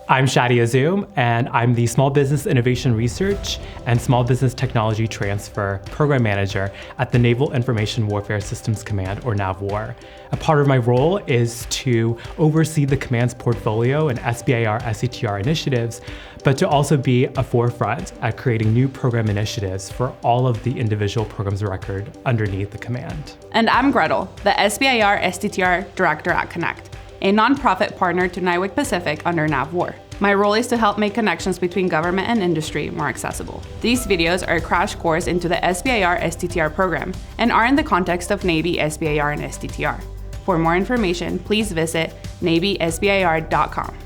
I'm Shadi Azum, and I'm the Small Business Innovation Research and Small Business Technology Transfer Program Manager at the Naval Information Warfare Systems Command, or NAVWAR. A part of my role is to oversee the command's portfolio and SBIR, STTR initiatives, but to also be a forefront at creating new program initiatives for all of the individual programs of record underneath the command. And I'm Gretel, the SBIR STTR Director at Connect, a nonprofit partner to NIWC Pacific under NAVWAR. My role is to help make connections between government and industry more accessible. These videos are a crash course into the SBIR STTR program and are in the context of Navy SBIR and STTR. For more information, please visit navysbir.com.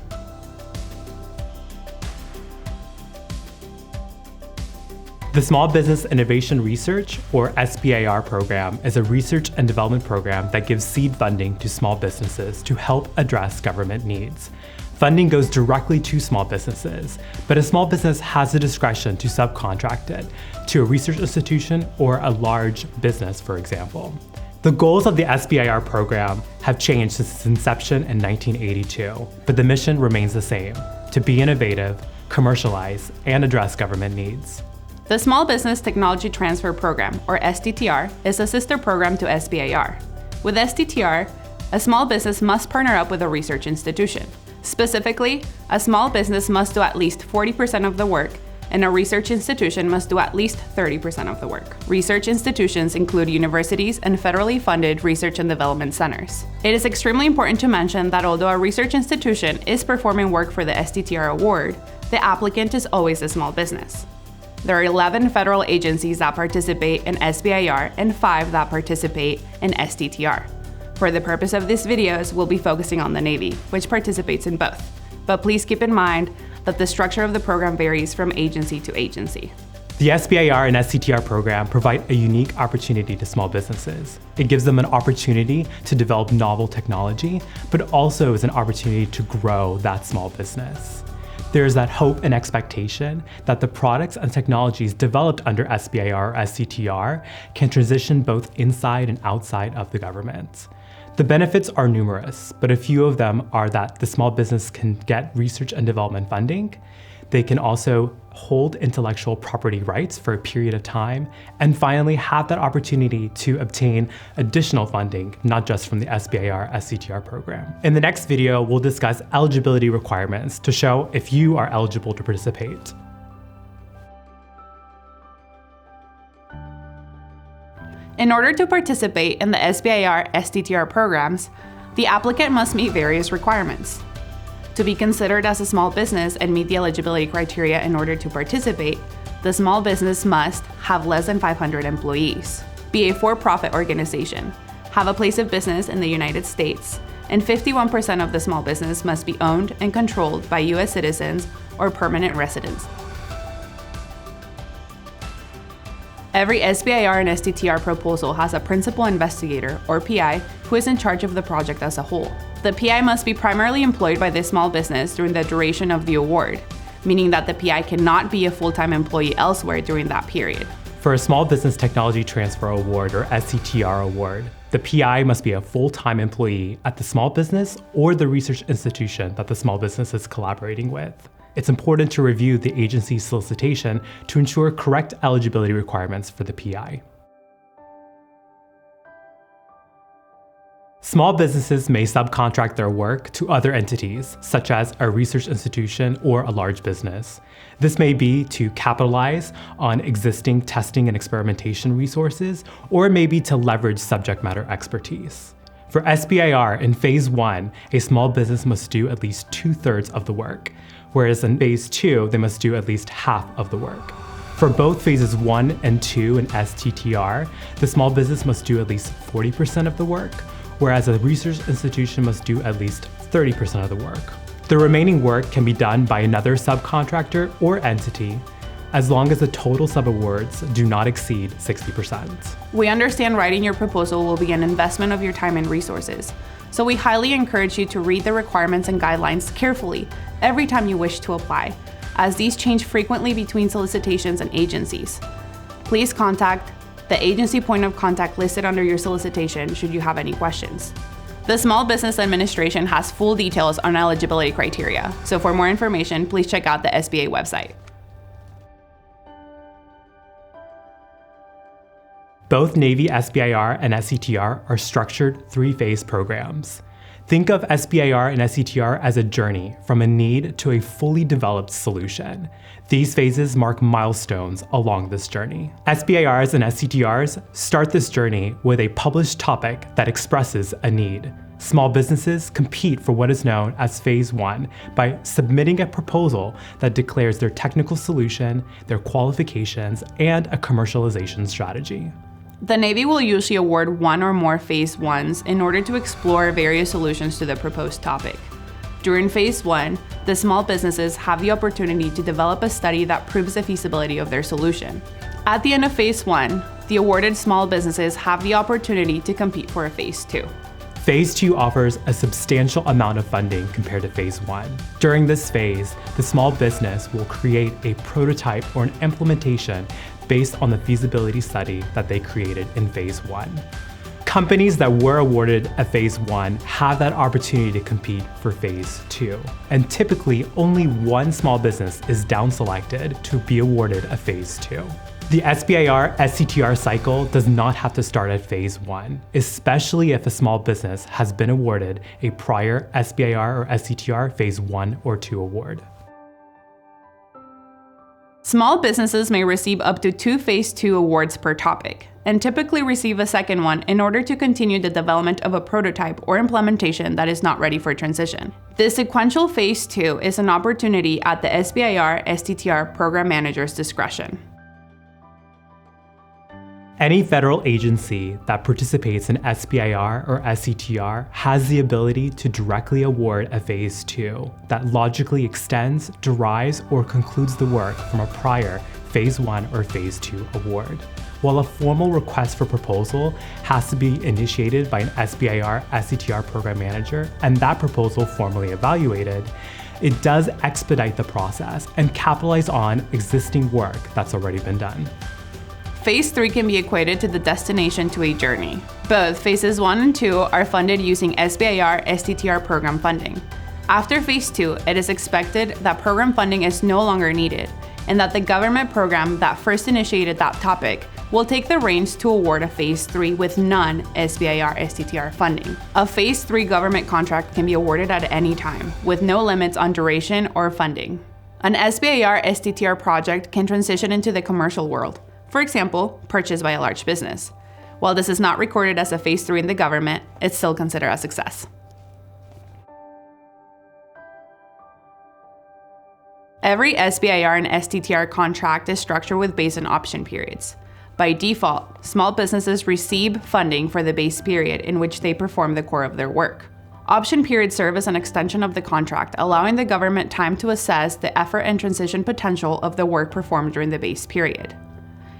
The Small Business Innovation Research, or SBIR program, is a research and development program that gives seed funding to small businesses to help address government needs. Funding goes directly to small businesses, but a small business has the discretion to subcontract it to a research institution or a large business, for example. The goals of the SBIR program have changed since its inception in 1982, but the mission remains the same: to be innovative, commercialize, and address government needs. The Small Business Technology Transfer Program, or STTR, is a sister program to SBIR. With STTR, a small business must partner up with a research institution. Specifically, a small business must do at least 40% of the work, and a research institution must do at least 30% of the work. Research institutions include universities and federally funded research and development centers. It is extremely important to mention that although a research institution is performing work for the STTR award, the applicant is always a small business. There are 11 federal agencies that participate in SBIR and 5 that participate in STTR. For the purpose of these videos, we'll be focusing on the Navy, which participates in both. But please keep in mind that the structure of the program varies from agency to agency. The SBIR and STTR program provide a unique opportunity to small businesses. It gives them an opportunity to develop novel technology, but also is an opportunity to grow that small business. There is that hope and expectation that the products and technologies developed under SBIR or STTR can transition both inside and outside of the government. The benefits are numerous, but a few of them are that the small business can get research and development funding. They can also hold intellectual property rights for a period of time, and finally have that opportunity to obtain additional funding, not just from the SBIR STTR program. In the next video, we'll discuss eligibility requirements to show if you are eligible to participate. In order to participate in the SBIR STTR programs, the applicant must meet various requirements. To be considered as a small business and meet the eligibility criteria in order to participate, the small business must have less than 500 employees, be a for-profit organization, have a place of business in the United States, and 51% of the small business must be owned and controlled by U.S. citizens or permanent residents. Every SBIR and STTR proposal has a principal investigator, or PI, who is in charge of the project as a whole. The PI must be primarily employed by the small business during the duration of the award, meaning that the PI cannot be a full-time employee elsewhere during that period. For a Small Business Technology Transfer Award, or STTR award, the PI must be a full-time employee at the small business or the research institution that the small business is collaborating with. It's important to review the agency's solicitation to ensure correct eligibility requirements for the PI. Small businesses may subcontract their work to other entities, such as a research institution or a large business. This may be to capitalize on existing testing and experimentation resources, or it may be to leverage subject matter expertise. For SBIR, in Phase 1, a small business must do at least 2/3 of the work, whereas in Phase 2, they must do at least half of the work. For both Phases 1 and 2 in STTR, the small business must do at least 40% of the work, whereas a research institution must do at least 30% of the work. The remaining work can be done by another subcontractor or entity, as long as the total subawards do not exceed 60%. We understand writing your proposal will be an investment of your time and resources, so we highly encourage you to read the requirements and guidelines carefully every time you wish to apply, as these change frequently between solicitations and agencies. Please contact the agency point of contact listed under your solicitation should you have any questions. The Small Business Administration has full details on eligibility criteria, so for more information, please check out the SBA website. Both Navy SBIR and SCTR are structured three-phase programs. Think of SBIR and SCTR as a journey from a need to a fully developed solution. These phases mark milestones along this journey. SBIRs and SCTRs start this journey with a published topic that expresses a need. Small businesses compete for what is known as Phase 1 by submitting a proposal that declares their technical solution, their qualifications, and a commercialization strategy. The Navy will usually award one or more Phase 1s in order to explore various solutions to the proposed topic. During Phase 1, the small businesses have the opportunity to develop a study that proves the feasibility of their solution. At the end of Phase 1, the awarded small businesses have the opportunity to compete for a Phase 2. Phase 2 offers a substantial amount of funding compared to Phase 1. During this phase, the small business will create a prototype or an implementation based on the feasibility study that they created in Phase 1. Companies that were awarded a Phase 1 have that opportunity to compete for Phase 2. And typically, only one small business is down-selected to be awarded a Phase 2. The SBIR SCTR cycle does not have to start at Phase 1, especially if a small business has been awarded a prior SBIR or SCTR Phase 1 or 2 award. Small businesses may receive up to 2 Phase 2 awards per topic, and typically receive a second one in order to continue the development of a prototype or implementation that is not ready for transition. This sequential Phase 2 is an opportunity at the SBIR STTR program manager's discretion. Any federal agency that participates in SBIR or SCTR has the ability to directly award a Phase 2 that logically extends, derives, or concludes the work from a prior Phase 1 or Phase 2 award. While a formal request for proposal has to be initiated by an SBIR SCTR program manager and that proposal formally evaluated, it does expedite the process and capitalize on existing work that's already been done. Phase 3 can be equated to the destination to a journey. Both Phases 1 and 2 are funded using SBIR STTR program funding. After Phase 2, it is expected that program funding is no longer needed, and that the government program that first initiated that topic will take the reins to award a Phase 3 with non-SBIR STTR funding. A Phase 3 government contract can be awarded at any time, with no limits on duration or funding. An SBIR STTR project can transition into the commercial world. For example, purchased by a large business. While this is not recorded as a Phase 3 in the government, it's still considered a success. Every SBIR and STTR contract is structured with base and option periods. By default, small businesses receive funding for the base period in which they perform the core of their work. Option periods serve as an extension of the contract, allowing the government time to assess the effort and transition potential of the work performed during the base period.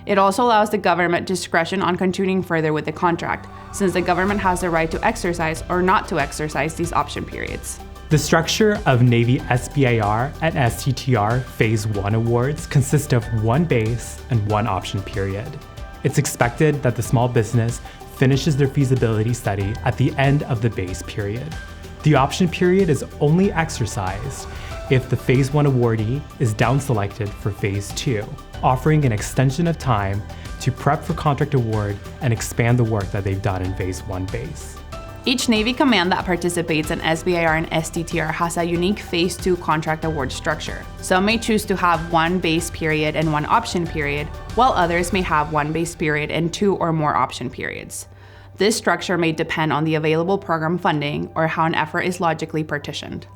It also allows the government discretion on continuing further with the contract, since the government has the right to exercise or not to exercise these option periods. The structure of Navy SBIR and STTR Phase 1 awards consist of one base and one option period. It's expected that the small business finishes their feasibility study at the end of the base period. The option period is only exercised if the Phase 1 awardee is down-selected for Phase 2, offering an extension of time to prep for contract award and expand the work that they've done in Phase 1 base. Each Navy command that participates in SBIR and STTR has a unique Phase 2 contract award structure. Some may choose to have one base period and one option period, while others may have one base period and 2 or more option periods. This structure may depend on the available program funding or how an effort is logically partitioned.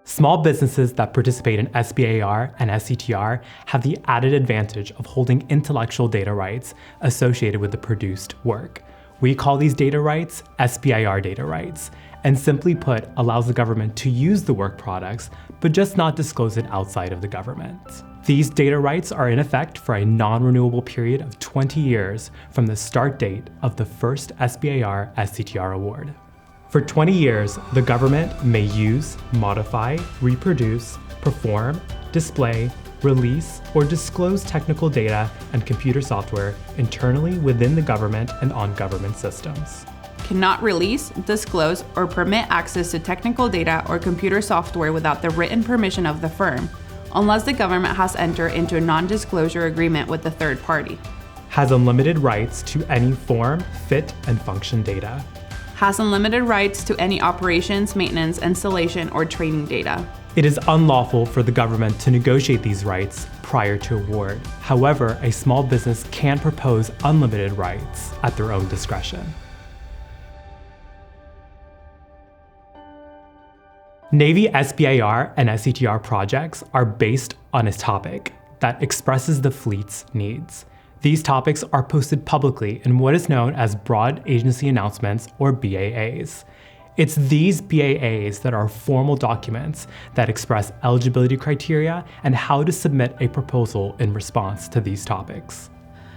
Small businesses that participate in SBIR and SCTR have the added advantage of holding intellectual data rights associated with the produced work. We call these data rights SBIR data rights, and simply put, allows the government to use the work products, but just not disclose it outside of the government. These data rights are in effect for a non-renewable period of 20 years from the start date of the first SBIR SCTR award. For 20 years, the government may use, modify, reproduce, perform, display, release, or disclose technical data and computer software internally within the government and on government systems. Cannot release, disclose, or permit access to technical data or computer software without the written permission of the firm, unless the government has entered into a non-disclosure agreement with the third party. Has unlimited rights to any form, fit, and function data. Has unlimited rights to any operations, maintenance, installation, or training data. It is unlawful for the government to negotiate these rights prior to award. However, a small business can propose unlimited rights at their own discretion. Navy SBIR and STTR projects are based on a topic that expresses the fleet's needs. These topics are posted publicly in what is known as Broad Agency Announcements, or BAAs. It's these BAAs that are formal documents that express eligibility criteria and how to submit a proposal in response to these topics.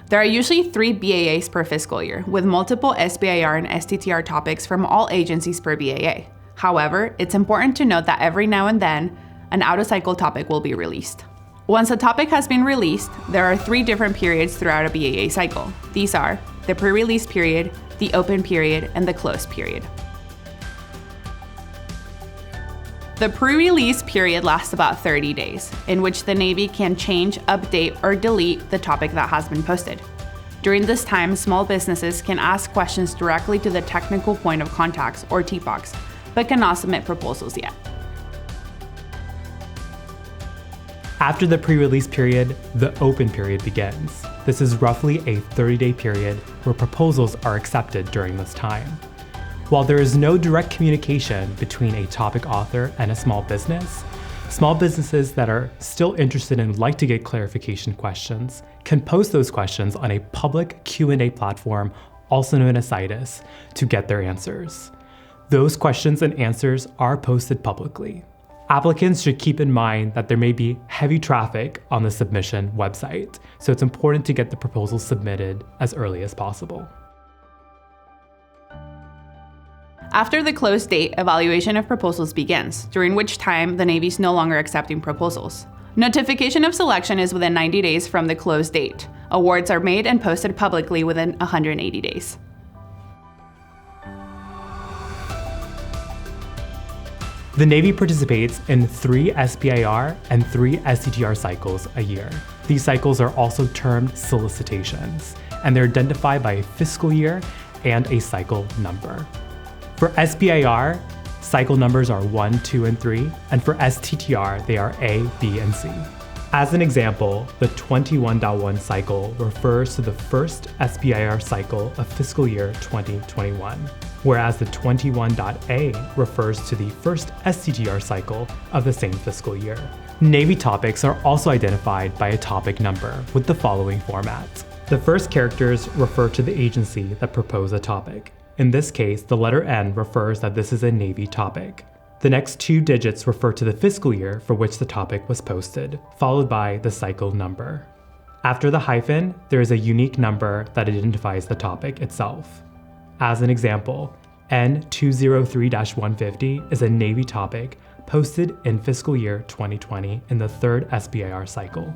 There are usually 3 BAAs per fiscal year, with multiple SBIR and STTR topics from all agencies per BAA. However, it's important to note that every now and then, an out-of-cycle topic will be released. Once a topic has been released, there are 3 different periods throughout a BAA cycle. These are the pre-release period, the open period, and the closed period. The pre-release period lasts about 30 days, in which the Navy can change, update, or delete the topic that has been posted. During this time, small businesses can ask questions directly to the technical point of contacts, or TPOCs, but cannot submit proposals yet. After the pre-release period, the open period begins. This is roughly a 30-day period where proposals are accepted during this time. While there is no direct communication between a topic author and a small businesses that are still interested and would like to get clarification questions can post those questions on a public Q&A platform, also known as CITES, to get their answers. Those questions and answers are posted publicly. Applicants should keep in mind that there may be heavy traffic on the submission website, so it's important to get the proposal submitted as early as possible. After the close date, evaluation of proposals begins, during which time the Navy is no longer accepting proposals. Notification of selection is within 90 days from the close date. Awards are made and posted publicly within 180 days. The Navy participates in 3 SBIR and 3 STTR cycles a year. These cycles are also termed solicitations, and they're identified by a fiscal year and a cycle number. For SBIR, cycle numbers are 1, 2, and 3, and for STTR, they are A, B, and C. As an example, the 21.1 cycle refers to the first SBIR cycle of fiscal year 2021, whereas the 21.A refers to the first STTR cycle of the same fiscal year. Navy topics are also identified by a topic number with the following format. The first characters refer to the agency that proposed a topic. In this case, the letter N refers that this is a Navy topic. The next 2 digits refer to the fiscal year for which the topic was posted, followed by the cycle number. After the hyphen, there is a unique number that identifies the topic itself. As an example, N203-150 is a Navy topic posted in fiscal year 2020 in the 3rd SBIR cycle.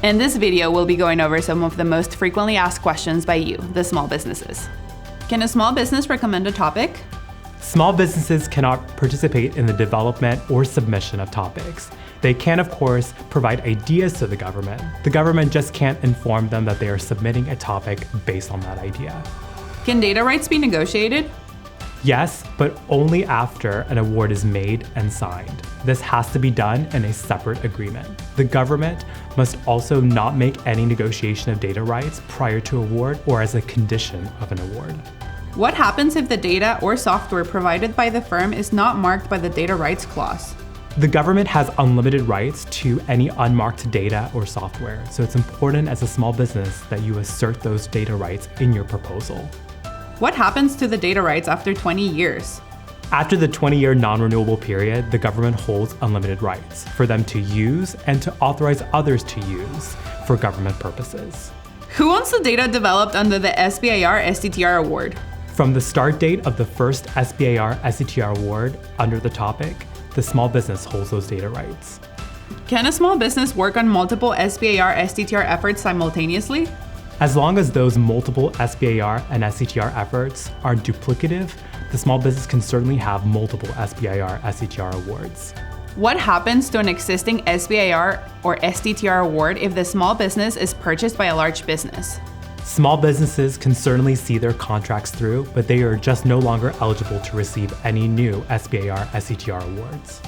In this video, we'll be going over some of the most frequently asked questions by you, the small businesses. Can a small business recommend a topic? Small businesses cannot participate in the development or submission of topics. They can, of course, provide ideas to the government. The government just can't inform them that they are submitting a topic based on that idea. Can data rights be negotiated? Yes, but only after an award is made and signed. This has to be done in a separate agreement. The government must also not make any negotiation of data rights prior to award or as a condition of an award. What happens if the data or software provided by the firm is not marked by the data rights clause? The government has unlimited rights to any unmarked data or software, so it's important as a small business that you assert those data rights in your proposal. What happens to the data rights after 20 years? After the 20-year non-renewable period, the government holds unlimited rights for them to use and to authorize others to use for government purposes. Who owns the data developed under the SBIR STTR award? From the start date of the first SBIR SETR award under the topic, the small business holds those data rights. Can a small business work on multiple SBIR STTR efforts simultaneously? As long as those multiple SBIR and SETR efforts are duplicative, the small business can certainly have multiple SBIR SETR awards. What happens to an existing SBIR or STTR award if the small business is purchased by a large business? Small businesses can certainly see their contracts through, but they are just no longer eligible to receive any new SBIR SETR awards.